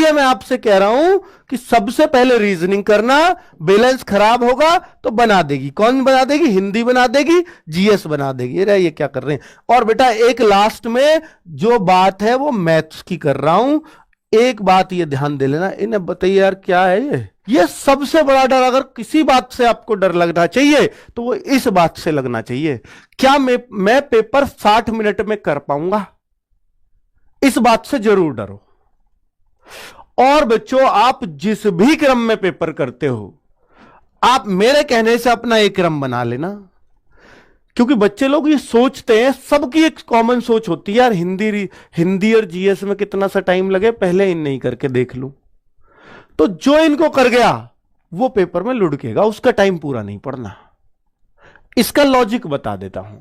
इसीलिए मैं आपसे कह रहा हूं कि सबसे पहले रीजनिंग करना, बैलेंस खराब होगा तो बना देगी। कौन बना देगी? हिंदी बना देगी, जीएस बना देगी। अरे ये क्या कर रहे हैं। और बेटा एक लास्ट में जो बात है वो मैथ्स की कर रहा हूं, एक बात ये ध्यान दे लेना। इन्हें बताइए यार क्या है ये सबसे बड़ा डर। अगर किसी बात से आपको डर लगना चाहिए तो वो इस बात से लगना चाहिए, क्या मैं पेपर 60 मिनट में कर पाऊंगा? इस बात से जरूर डरो। और बच्चों आप जिस भी क्रम में पेपर करते हो, आप मेरे कहने से अपना एक क्रम बना लेना। क्योंकि बच्चे लोग ये सोचते हैं, सबकी एक कॉमन सोच होती है यार हिंदी और जीएस में कितना सा टाइम लगे, पहले इन नहीं करके देख लूं। तो जो इनको कर गया वो पेपर में लुढ़केगा, उसका टाइम पूरा नहीं पड़ना। इसका लॉजिक बता देता हूं।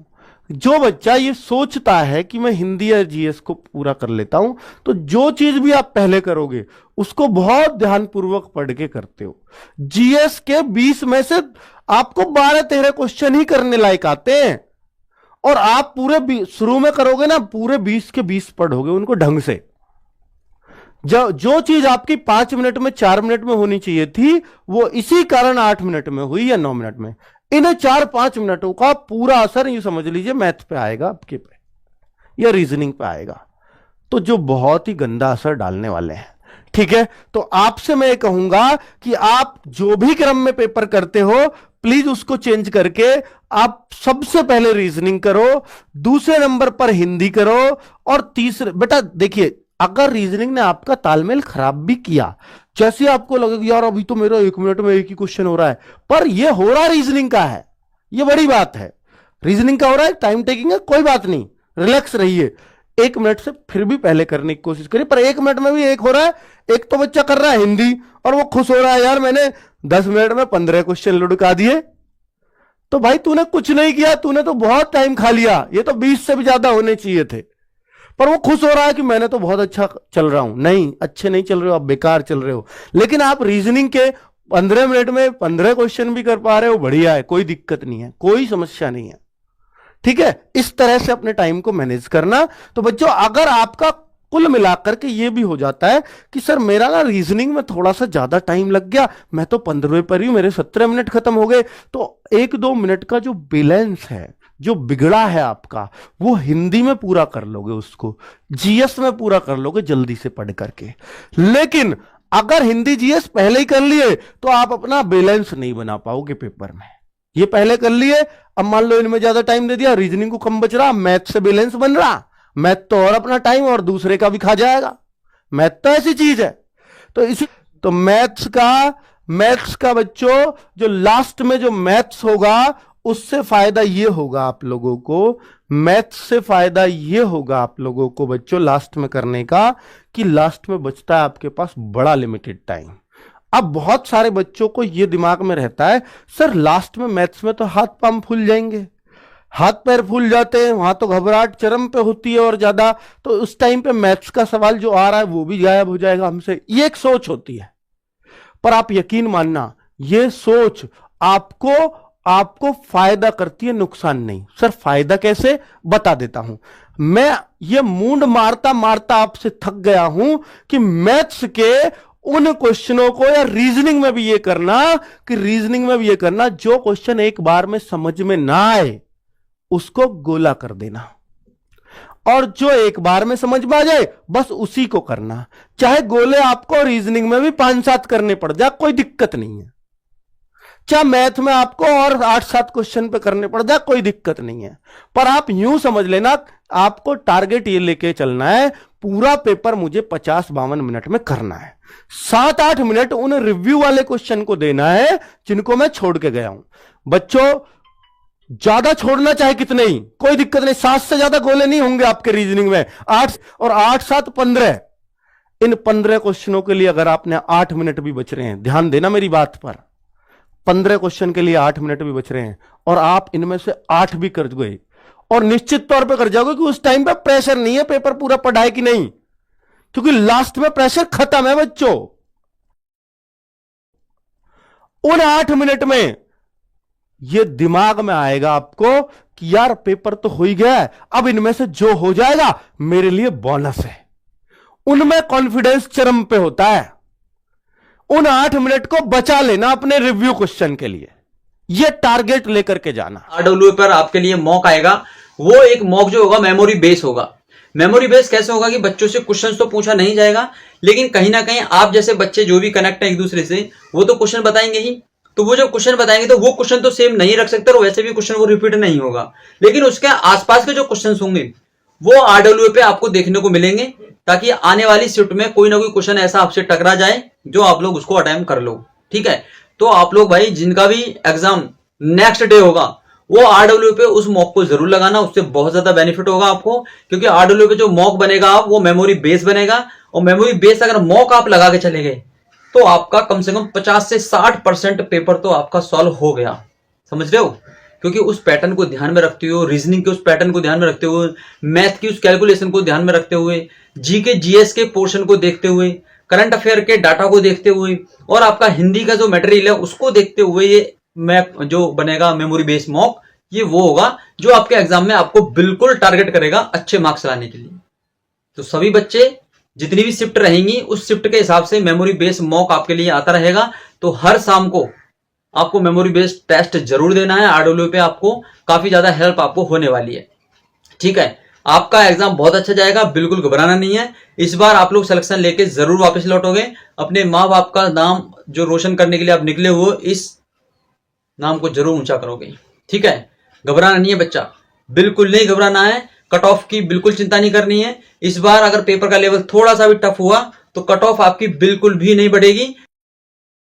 जो बच्चा ये सोचता है कि मैं हिंदी या जीएस को पूरा कर लेता हूं, तो जो चीज भी आप पहले करोगे उसको बहुत ध्यानपूर्वक पढ़ के करते हो। जीएस के 20 में से आपको 12-13 क्वेश्चन ही करने लायक आते हैं, और आप पूरे शुरू में करोगे ना, पूरे 20 के 20 पढ़ोगे उनको ढंग से। जो चीज आपकी 5 मिनट में 4 मिनट में होनी चाहिए थी, वो इसी कारण 8 मिनट में हुई या 9 मिनट में। इन्हें 4-5 मिनटों का पूरा असर ये समझ लीजिए मैथ पे आएगा आपके पे या रीजनिंग पे आएगा, तो जो बहुत ही गंदा असर डालने वाले हैं। ठीक है, तो आपसे मैं कहूंगा कि आप जो भी क्रम में पेपर करते हो, प्लीज उसको चेंज करके आप सबसे पहले रीजनिंग करो, दूसरे नंबर पर हिंदी करो, और तीसरे बेटा देखिए, अगर रीजनिंग ने आपका तालमेल खराब भी किया, जैसे आपको लगेगा यार अभी तो मेरा 1 मिनट में एक ही क्वेश्चन हो रहा है, पर यह हो रहा रीजनिंग का है, यह बड़ी बात है। रीजनिंग का हो रहा है, टाइम टेकिंग है, कोई बात नहीं, रिलैक्स रहिए। 1 मिनट से फिर भी पहले करने की कोशिश करिए, पर 1 मिनट में भी एक हो रहा है। एक तो बच्चा कर रहा है हिंदी और वो खुश हो रहा है यार मैंने 10 मिनट में 15 क्वेश्चन लुढ़का दिए। तो भाई तूने कुछ नहीं किया, तूने तो बहुत टाइम खा लिया, ये तो 20 से भी ज्यादा होने चाहिए थे। पर वो खुश हो रहा है कि मैंने तो बहुत अच्छा चल रहा हूं। नहीं, अच्छे नहीं चल रहे हो आप, बेकार चल रहे हो। लेकिन आप रीजनिंग के 15 मिनट में 15 क्वेश्चन भी कर पा रहे हो, बढ़िया है, कोई दिक्कत नहीं है, कोई समस्या नहीं है। ठीक है, इस तरह से अपने टाइम को मैनेज करना। तो बच्चों अगर आपका कुल मिलाकर के ये भी हो जाता है कि सर मेरा ना रीजनिंग में थोड़ा सा ज्यादा टाइम लग गया, मैं तो 15वें पर ही, मेरे 17 मिनट खत्म हो गए, तो 1-2 मिनट का जो बैलेंस है, जो बिगड़ा है आपका, वो हिंदी में पूरा कर लोगे, उसको जीएस में पूरा कर लोगे जल्दी से पढ़ करके। लेकिन अगर हिंदी जीएस पहले ही कर लिए तो आप अपना बैलेंस नहीं बना पाओगे पेपर में। ये पहले कर लिए, अब मान लो इनमें ज्यादा टाइम दे दिया, रीजनिंग को कम बच रहा, मैथ से बैलेंस बन रहा, मैथ तो और अपना टाइम और दूसरे का भी खा जाएगा। मैथ तो ऐसी चीज है। तो मैथ्स का बच्चों जो लास्ट में जो मैथ्स होगा, उससे फायदा ये होगा आप लोगों को, मैथ्स से फायदा ये होगा आप लोगों को बच्चों लास्ट में करने का, कि लास्ट में बचता है आपके पास बड़ा लिमिटेड टाइम। अब बहुत सारे बच्चों को ये दिमाग में रहता है सर लास्ट में मैथ्स में तो हाथ पांव फूल जाएंगे, हाथ पैर फूल जाते हैं, वहां तो घबराहट चरम पे होती है और ज्यादा, तो उस टाइम पे मैथ्स का सवाल जो आ रहा है वो भी गायब हो जाएगा हमसे। ये एक सोच होती है, पर आप यकीन मानना ये सोच आपको फायदा करती है, नुकसान नहीं। सर फायदा कैसे, बता देता हूं। मैं ये मूंड मारता मारता आपसे थक गया हूं कि मैथ्स के उन क्वेश्चनों को, या रीजनिंग में भी ये करना जो क्वेश्चन एक बार में समझ में ना आए उसको गोला कर देना, और जो एक बार में समझ में आ जाए बस उसी को करना। चाहे गोले आपको रीजनिंग में भी 5-7 करने पड़ जाए, कोई दिक्कत नहीं है। चाहे मैथ में आपको और 8-7 क्वेश्चन पे करने पड़ जाए, कोई दिक्कत नहीं है। पर आप यूं समझ लेना, आपको टारगेट ये लेके चलना है, पूरा पेपर मुझे 50-52 मिनट में करना है। 7-8 मिनट उन रिव्यू वाले क्वेश्चन को देना है जिनको मैं छोड़ के गया हूं। बच्चों ज्यादा छोड़ना चाहे कितने ही, कोई दिक्कत नहीं, 7 से ज्यादा गोले नहीं होंगे आपके रीजनिंग में। 8 और 8-7 15, इन 15 क्वेश्चनों के लिए अगर आपने 8 मिनट भी बच रहे हैं, ध्यान देना मेरी बात पर, 15 क्वेश्चन के लिए 8 मिनट भी बच रहे हैं, और आप इनमें से 8 भी कर गए, और निश्चित तौर पे कर जाओगे कि उस टाइम पे प्रेशर नहीं है पेपर पूरा पढ़ाई की नहीं, क्योंकि लास्ट में प्रेशर खत्म है बच्चों। उन 8 मिनट में यह दिमाग में आएगा आपको कि यार पेपर तो हो ही गया है, अब इनमें से जो हो जाएगा मेरे लिए बोनस है। उनमें कॉन्फिडेंस चरम पे होता है। उन 8 मिनट को बचा लेना अपने रिव्यू क्वेश्चन के लिए, ये टारगेट लेकर के जाना। आरडब्ल्यू पर आपके लिए मॉक आएगा, वो एक मॉक जो होगा मेमोरी बेस होगा। मेमोरी बेस कैसे होगा कि बच्चों से क्वेश्चन तो पूछा नहीं जाएगा, लेकिन कहीं ना कहीं आप जैसे बच्चे जो भी कनेक्ट है एक दूसरे से, वो तो क्वेश्चन बताएंगे ही। तो वो जो क्वेश्चन बताएंगे तो वो क्वेश्चन तो सेम नहीं रख सकते और वैसे भी क्वेश्चन वो रिपीट नहीं होगा, लेकिन उसके आसपास के जो क्वेश्चन होंगे वो आरडब्ल्यू पे आपको देखने को मिलेंगे, ताकि आने वाली शिफ्ट में कोई ना कोई क्वेश्चन ऐसा आपसे टकरा जाए जो आप लोग उसको अटेम्प्ट कर लो। ठीक है, तो आप लोग भाई जिनका भी एग्जाम नेक्स्ट डे होगा वो आरडब्ल्यू पे उस मॉक को जरूर लगाना, उससे बहुत ज्यादा बेनिफिट होगा आपको, क्योंकि आरडब्ल्यू पे जो मॉक बनेगा आप वो मेमोरी बेस बनेगा, और मेमोरी बेस अगर मॉक आप लगा के चले गए तो आपका कम से कम 50 से 60% पेपर तो आपका सॉल्व हो गया। समझ रहे हो? क्योंकि उस पैटर्न को ध्यान में रखते हुए, रीजनिंग के उस पैटर्न को ध्यान में रखते हुए, मैथ की उस कैलकुलेशन को ध्यान में रखते हुए, जी के जीएस के पोर्शन को देखते हुए, करंट अफेयर के डाटा को देखते हुए, और आपका हिंदी का जो मटेरियल है उसको देखते हुए ये मैप जो बनेगा मेमोरी बेस मॉक, ये वो होगा जो आपके एग्जाम में आपको बिल्कुल टारगेट करेगा अच्छे मार्क्स लाने के लिए। तो सभी बच्चे जितनी भी शिफ्ट रहेंगी उस शिफ्ट के हिसाब से मेमोरी बेस मॉक आपके लिए आता रहेगा। तो हर शाम को आपको मेमोरी बेस्ड टेस्ट जरूर देना है, आरडब्ल्यू पे आपको काफी ज्यादा हेल्प आपको होने वाली है। ठीक है, आपका एग्जाम बहुत अच्छा जाएगा, बिल्कुल घबराना नहीं है। इस बार आप लोग सिलेक्शन लेके जरूर वापस लौटोगे, अपने माँ बाप का नाम जो रोशन करने के लिए आप निकले हो इस नाम को जरूर ऊंचा करोगे। ठीक है, घबराना नहीं है बच्चा, बिल्कुल नहीं घबराना है। कट ऑफ की बिल्कुल चिंता नहीं करनी है। इस बार अगर पेपर का लेवल थोड़ा सा भी टफ हुआ तो कट ऑफ आपकी बिल्कुल भी नहीं बढ़ेगी,